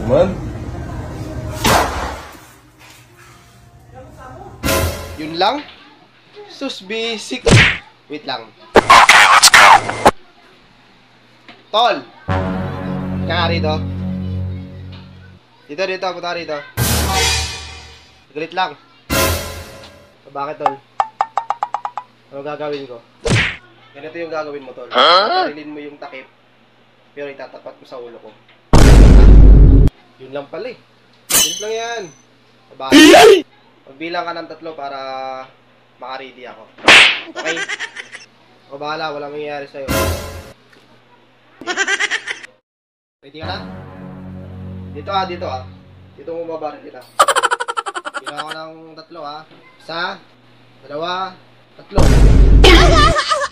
Man? Yun lang? Sus, basic. Wait lang. Tol! Kaya rito. Dito, punta rito. Galit lang. Bakit, Tol? Ano gagawin ko? Ganito yung gagawin mo, Tol. Tarilin mo yung takip, pero itatapat mo sa ulo ko. Yun lang pala eh. Yun lang yan. Bakit? Magbilang ka ng 3 para makaready ako. Okay? Ako bahala, walang mangyayari sa'yo. Ready ka na? Dito ah. Dito mo babarin kita. Bilang ako ng 3 ah. 1, 2, 3.